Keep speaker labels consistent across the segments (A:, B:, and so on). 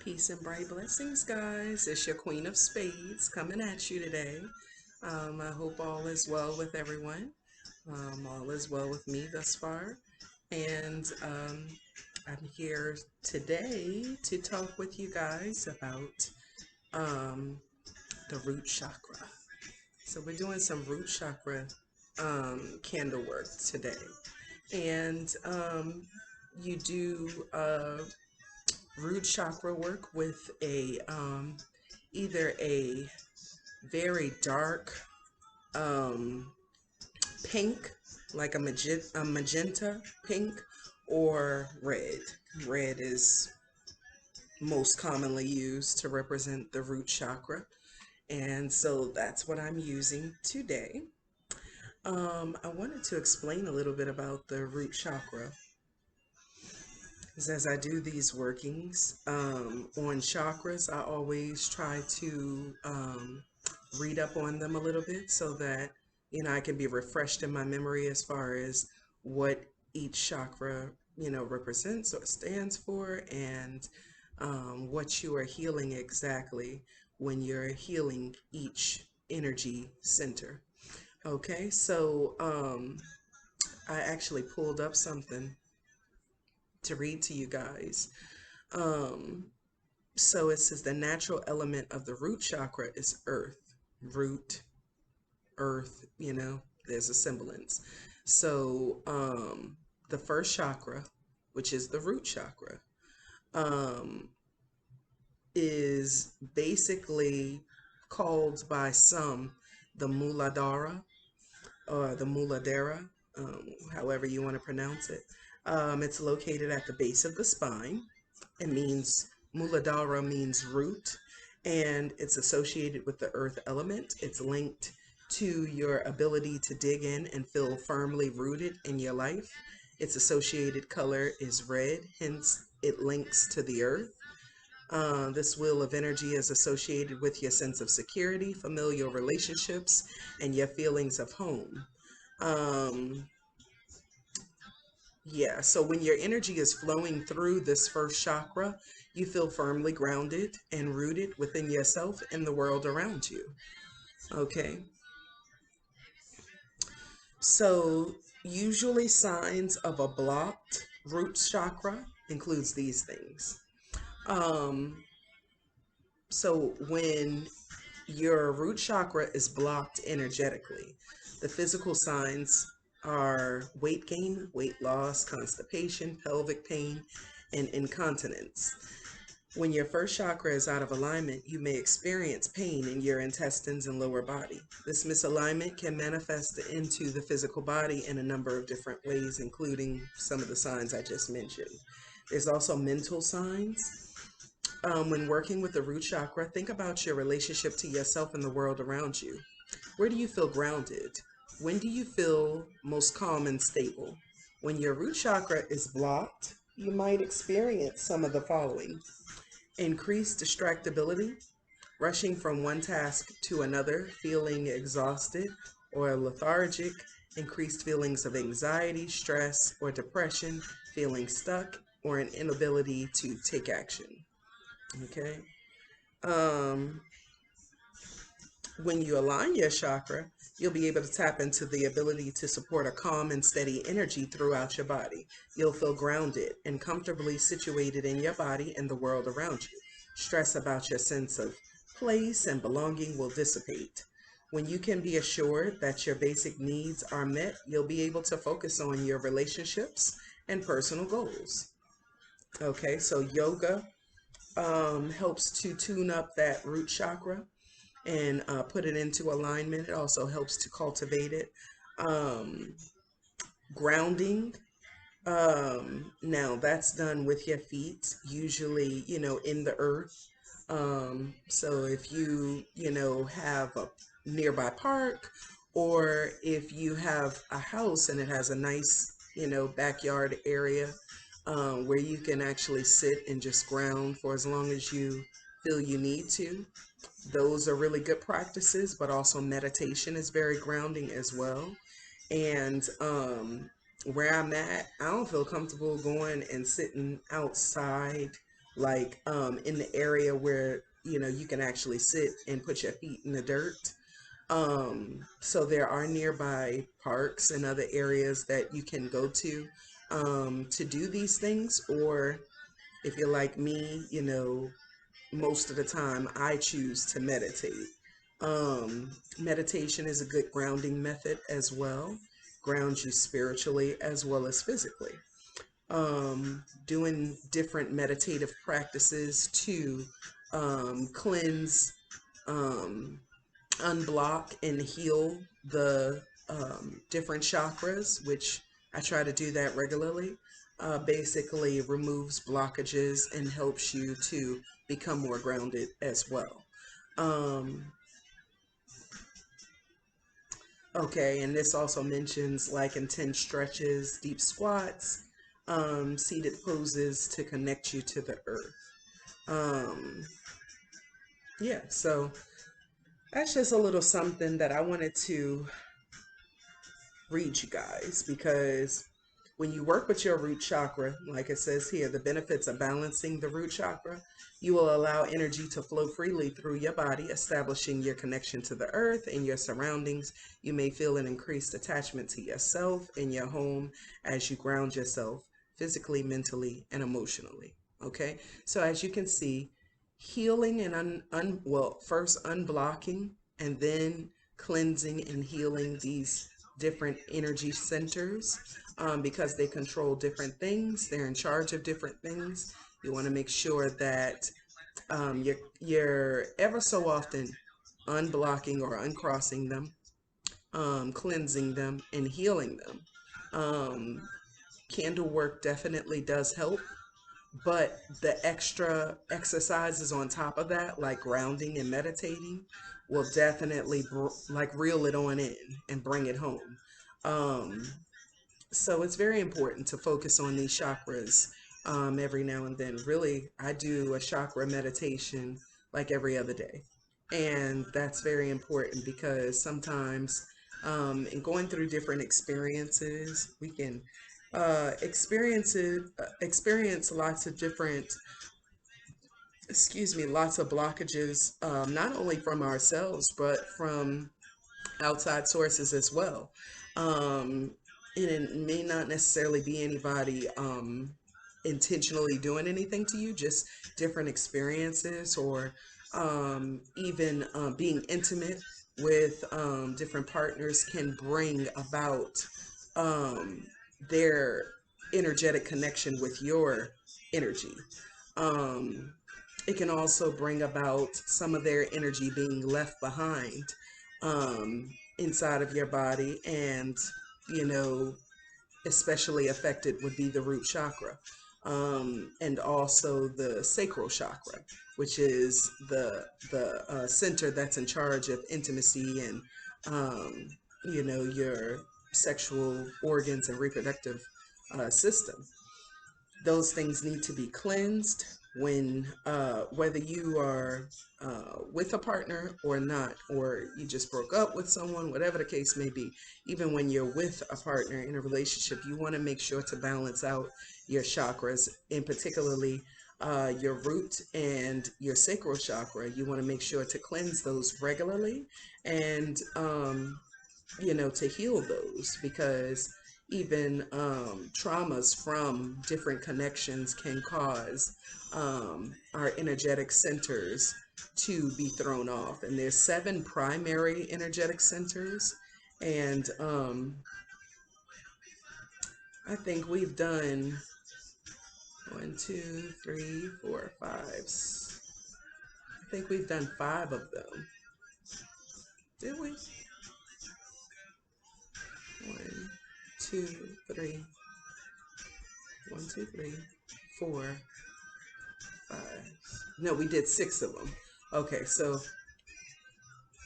A: Peace and bright blessings, guys. It's your Queen of Spades coming at you today. I hope all is well with everyone. All is well with me thus far. And I'm here today to talk with you guys about um, the root chakra. So we're doing some root chakra candle work today. And you do root chakra work with either a very dark pink, like a magenta pink, or red. Red is most commonly used to represent the root chakra, and so that's what I'm using today. I wanted to explain a little bit about the root chakra, because as I do these workings on chakras, I always try to read up on them a little bit so that I can be refreshed in my memory as far as what each chakra represents or stands for, and what you are healing exactly when you're healing each energy center. Okay, so I actually pulled up something to read to you guys. Um, so it says the natural element of the root chakra is earth. Root, earth, there's a semblance. So the first chakra, which is the root chakra, um, is basically called by some the Muladhara or the Muladhara, however you want to pronounce it. It's located at the base of the spine. It means, Muladhara means root, and it's associated with the earth element. It's linked to your ability to dig in and feel firmly rooted in your life. Its associated color is red, hence it links to the earth. This wheel of energy is associated with your sense of security, familial relationships, and your feelings of home. Yeah, so when your energy is flowing through this first chakra, you feel firmly grounded and rooted within yourself and the world around you. Okay, so usually signs of a blocked root chakra includes these things. Um, so when your root chakra is blocked energetically, the physical signs are weight gain, weight loss, constipation, pelvic pain, and incontinence. When your first chakra is out of alignment, you may experience pain in your intestines and lower body. This misalignment can manifest into the physical body in a number of different ways, including some of the signs I just mentioned. There's also mental signs. When working with the root chakra, think about your relationship to yourself and the world around you. Where do you feel grounded? When do you feel most calm and stable? When your root chakra is blocked, you might experience some of the following: increased distractibility, rushing from one task to another, feeling exhausted or lethargic, increased feelings of anxiety, stress, or depression, feeling stuck, or an inability to take action. Okay. Um, when you align your chakra, you'll be able to tap into the ability to support a calm and steady energy throughout your body. You'll feel grounded and comfortably situated in your body and the world around you. Stress about your sense of place and belonging will dissipate. When you can be assured that your basic needs are met, you'll be able to focus on your relationships and personal goals. Okay, so yoga helps to tune up that root chakra and put it into alignment. It also helps to cultivate it. Um, Grounding, now that's done with your feet, usually, in the earth. So if you have a nearby park, or if you have a house and it has a nice, backyard area where you can actually sit and just ground for as long as you feel you need to. Those are really good practices, but also meditation is very grounding as well. And where I'm at, I don't feel comfortable going and sitting outside like in the area where you can actually sit and put your feet in the dirt. So there are nearby parks and other areas that you can go to do these things. Or if you're like me, most of the time I choose to meditate. Meditation is a good grounding method as well, grounds you spiritually as well as physically. Doing different meditative practices to cleanse, um, unblock, and heal the different chakras, which I try to do that regularly. Basically removes blockages and helps you to become more grounded as well. Um, okay, and this also mentions like intense stretches, deep squats, seated poses to connect you to the earth. Um, yeah, so that's just a little something that I wanted to read you guys, because when you work with your root chakra, like it says here, the benefits of balancing the root chakra, you will allow energy to flow freely through your body, establishing your connection to the earth and your surroundings. You may feel an increased attachment to yourself and your home as you ground yourself physically, mentally, and emotionally. Okay, so as you can see, healing and first unblocking and then cleansing and healing these different energy centers, because they control different things. They're in charge of different things. You want to make sure that you're ever so often unblocking or uncrossing them, cleansing them, and healing them. Um, Candle work definitely does help, but the extra exercises on top of that, like grounding and meditating, will definitely like reel it on in and bring it home. Um, so it's very important to focus on these chakras every now and then. Really, I do a chakra meditation like every other day. And that's very important because sometimes in going through different experiences, we can experience lots of different, lots of blockages, not only from ourselves, but from outside sources as well. Um, and it may not necessarily be anybody intentionally doing anything to you, just different experiences, or even being intimate with different partners can bring about um, their energetic connection with your energy. Um, it can also bring about some of their energy being left behind um, inside of your body. And, you know, especially affected would be the root chakra, and also the sacral chakra, which is the center that's in charge of intimacy and, um, your sexual organs and reproductive system. Those things need to be cleansed when whether you are with a partner or not, or you just broke up with someone, whatever the case may be. Even when you're with a partner in a relationship, you want to make sure to balance out your chakras, and particularly your root and your sacral chakra. You want to make sure to cleanse those regularly, and to heal those, because even traumas from different connections can cause our energetic centers to be thrown off. And there's 7 primary energetic centers, and I think we've done 1, 2, 3, 4, 5. I think we've done 5 of them. Did we? 1, 2, 3. 1, 2, 3, 4, 5. No, we did 6 of them. Okay, so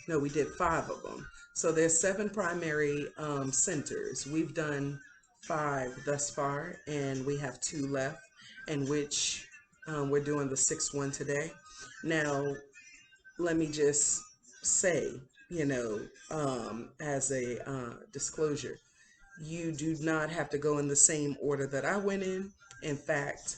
A: no, we did 5 of them. So there's 7 primary centers. We've done 5 thus far, and we have 2 left, in which we're doing the 6th one today. Now, let me just say, as a disclosure, you do not have to go in the same order that I went in. In fact,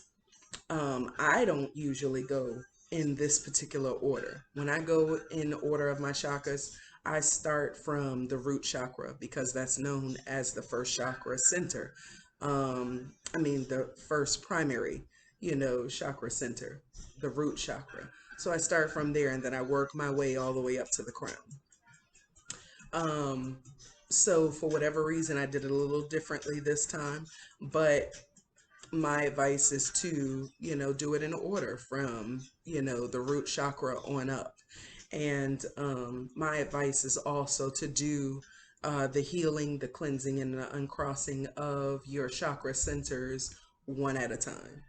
A: I don't usually go in this particular order. When I go in order of my chakras, I start from the root chakra because that's known as the first chakra center. I mean, the first primary, chakra center, the root chakra. So I start from there and then I work my way all the way up to the crown. Um, so for whatever reason, I did it a little differently this time, but my advice is to, do it in order from, the root chakra on up. And my advice is also to do the healing, the cleansing, and the uncrossing of your chakra centers one at a time.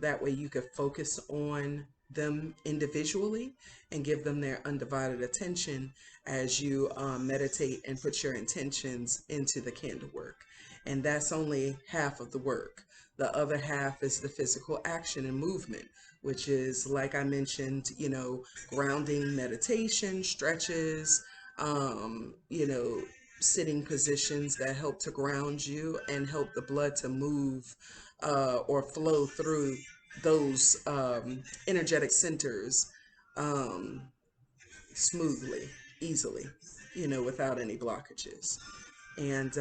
A: That way you could focus on them individually and give them their undivided attention as you meditate and put your intentions into the candle work. And that's only half of the work. The other half is the physical action and movement, which is, like I mentioned, grounding meditation, stretches, sitting positions that help to ground you and help the blood to move or flow through those energetic centers um, smoothly, easily, without any blockages. And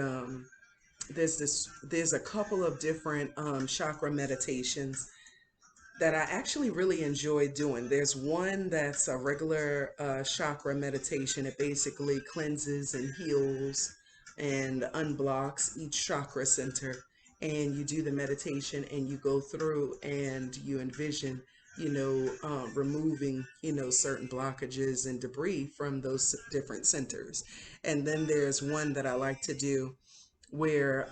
A: there's a couple of different chakra meditations that I actually really enjoy doing. There's one that's a regular chakra meditation. It basically cleanses and heals and unblocks each chakra center. And you do the meditation and you go through and you envision, removing, certain blockages and debris from those different centers. And then there's one that I like to do where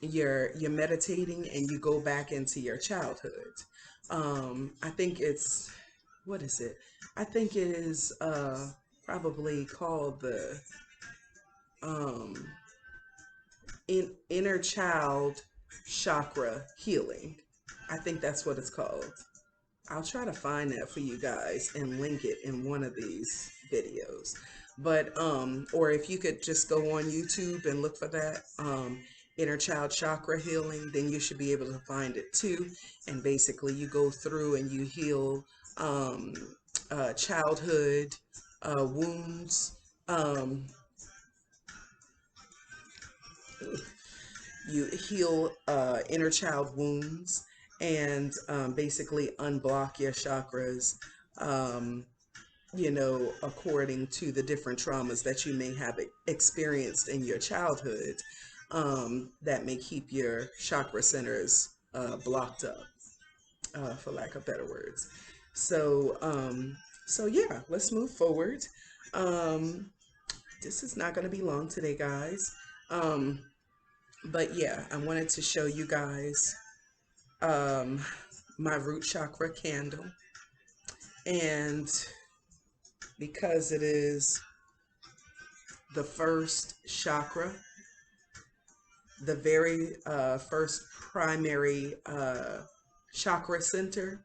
A: you're meditating and you go back into your childhood. I think it's, what is it? I think it is probably called the um, inner child chakra healing. I think that's what it's called. I'll try to find that for you guys and link it in one of these videos. But or if you could just go on YouTube and look for that inner child chakra healing, then you should be able to find it too. And basically you go through and you heal childhood wounds. You heal inner child wounds and basically unblock your chakras, according to the different traumas that you may have experienced in your childhood that may keep your chakra centers blocked up, for lack of better words. So, so yeah, let's move forward. Um, this is not going to be long today, guys. But yeah, I wanted to show you guys my root chakra candle. And because it is the first chakra, the very first primary chakra center,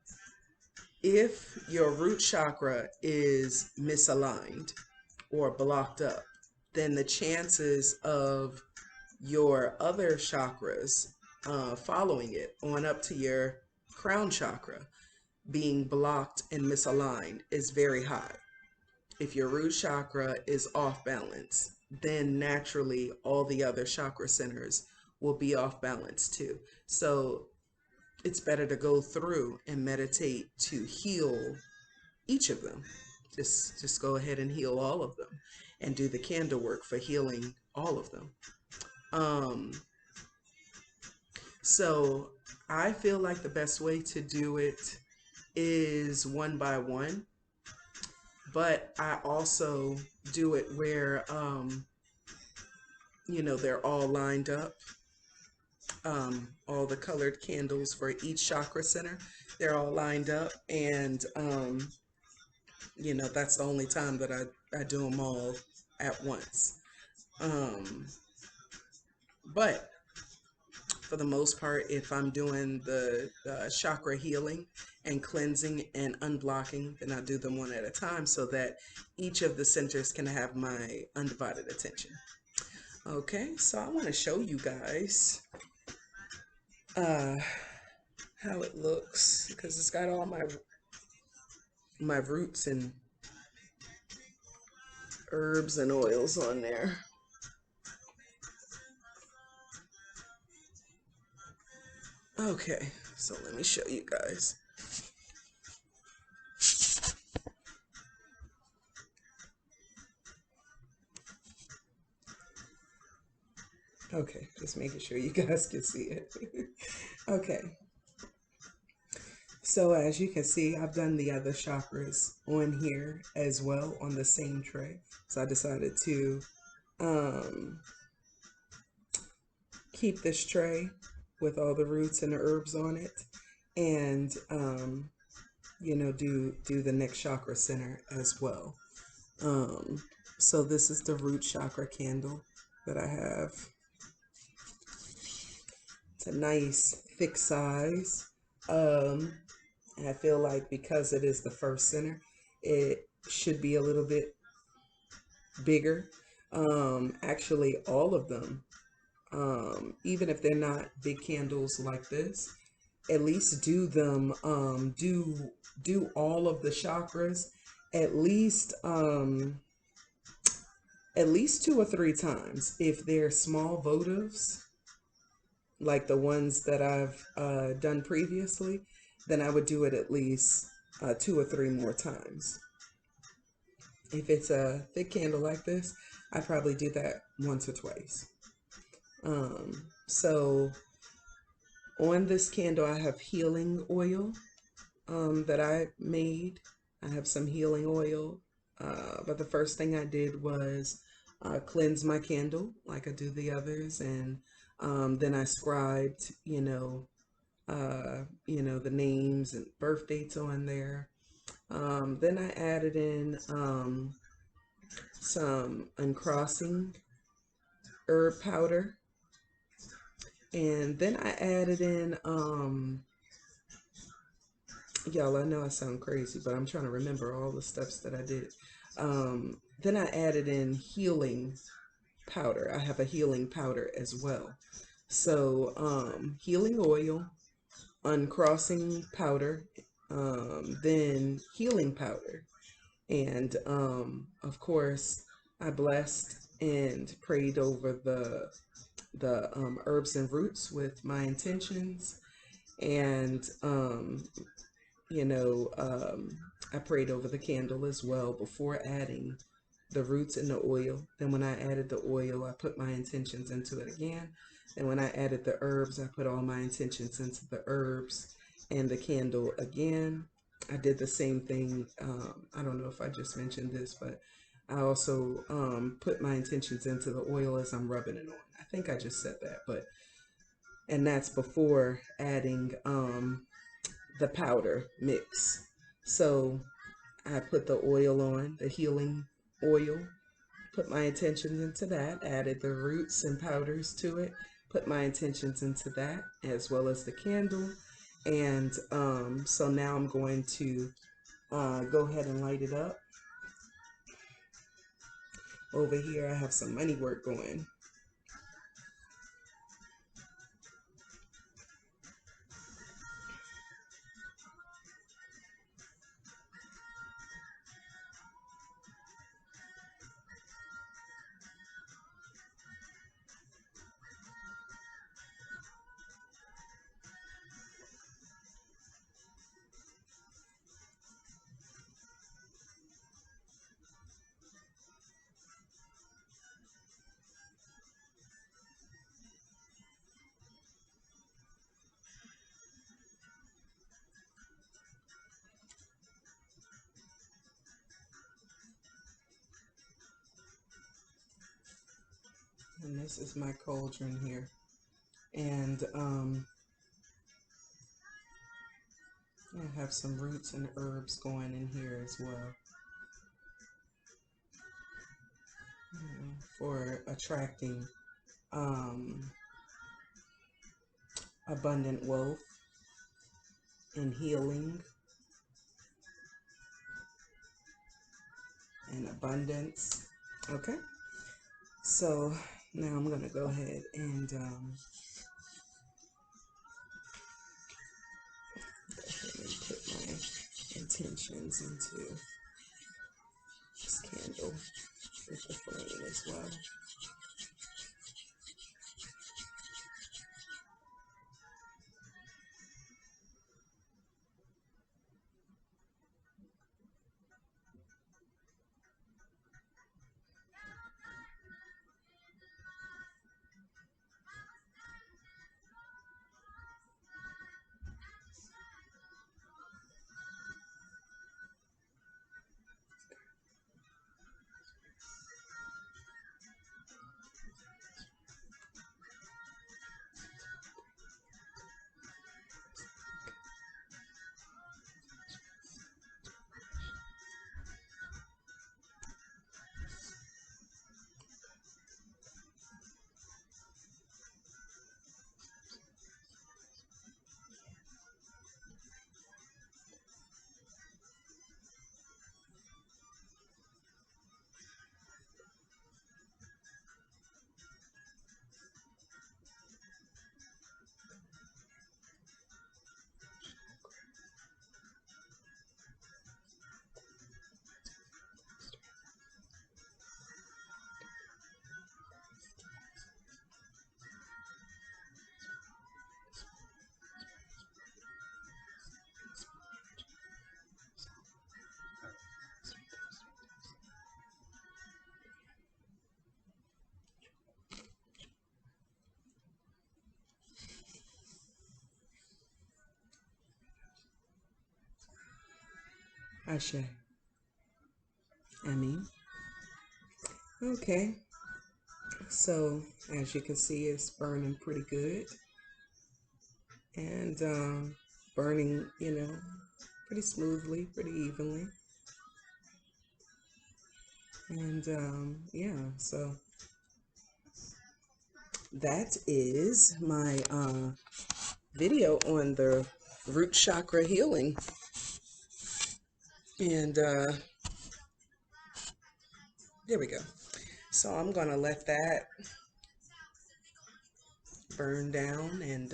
A: if your root chakra is misaligned or blocked up, then the chances of your other chakras following it on up to your crown chakra being blocked and misaligned is very high. If your root chakra is off balance, then naturally all the other chakra centers will be off balance too. So it's better to go through and meditate to heal each of them. Just go ahead and heal all of them and do the candle work for healing all of them. So I feel like the best way to do it is one by one, but I also do it where, they're all lined up. All the colored candles for each chakra center, they're all lined up. And, that's the only time that I do them all at once. But for the most part, if I'm doing the chakra healing and cleansing and unblocking, then I do them one at a time so that each of the centers can have my undivided attention. Okay, so I want to show you guys how it looks, because it's got all my roots and herbs and oils on there. Okay, so let me show you guys. Okay, just making sure you guys can see it. Okay, so as you can see, I've done the other chakras on here as well on the same tray. So I decided to keep this tray with all the roots and the herbs on it, and you know, do the next chakra center as well. So this is the root chakra candle that I have. It's a nice thick size. And I feel like because it is the first center, it should be a little bit bigger. Actually, all of them, even if they're not big candles like this, at least do them, do all of the chakras at least 2 or 3 times. If they're small votives, like the ones that I've done previously, then I would do it at least 2 or 3 more times. If it's a thick candle like this, I probably do that once or twice. So on this candle, I have healing oil that I made. I have some healing oil, but the first thing I did was cleanse my candle like I do the others, and then I scribed, the names and birth dates on there. Then I added in some uncrossing herb powder, and then I added in y'all, I know I sound crazy, but I'm trying to remember all the steps that I did. Then I added in healing powder. I have a healing powder as well. So healing oil, uncrossing powder, then healing powder. And of course, I blessed and prayed over the herbs and roots with my intentions. And I prayed over the candle as well before adding the roots and the oil. Then when I added the oil, I put my intentions into it again. And when I added the herbs, I put all my intentions into the herbs and the candle again. I did the same thing. I don't know if I just mentioned this, but I also put my intentions into the oil as I'm rubbing it on. I think I just said that, and that's before adding the powder mix. So I put the oil on, the healing oil, put my intentions into that, added the roots and powders to it, put my intentions into that, as well as the candle. And so now I'm going to go ahead and light it up. Over here, I have some money work going. And this is my cauldron here. And I have some roots and herbs going in here as well, for attracting abundant wealth and healing and abundance. Okay, so now I'm gonna go ahead and vibrations into this candle with the flame as well. Ashe. Emmy. Okay. So, as you can see, it's burning pretty good. And burning, pretty smoothly, pretty evenly. And yeah, so that is my video on the root chakra healing. And there we go. So I'm going to let that burn down. And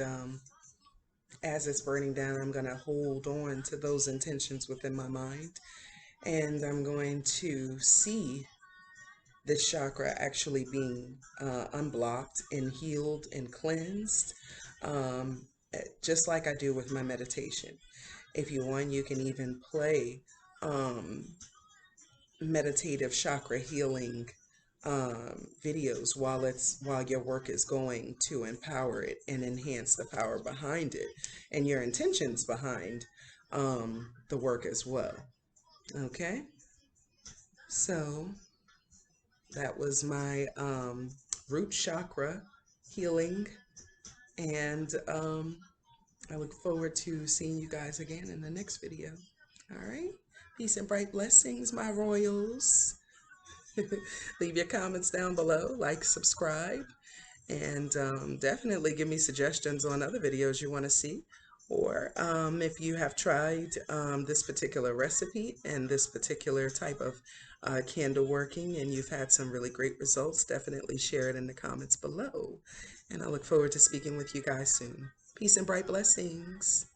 A: as it's burning down, I'm going to hold on to those intentions within my mind. And I'm going to see this chakra actually being unblocked and healed and cleansed, just like I do with my meditation. If you want, you can even play meditative chakra healing videos while your work is going to empower it and enhance the power behind it and your intentions behind the work as well. Okay, so that was my root chakra healing, and I look forward to seeing you guys again in the next video. All right, peace and bright blessings, my royals. Leave your comments down below, like, subscribe, and definitely give me suggestions on other videos you want to see. Or if you have tried this particular recipe and this particular type of candle working and you've had some really great results, definitely share it in the comments below. And I look forward to speaking with you guys soon. Peace and bright blessings.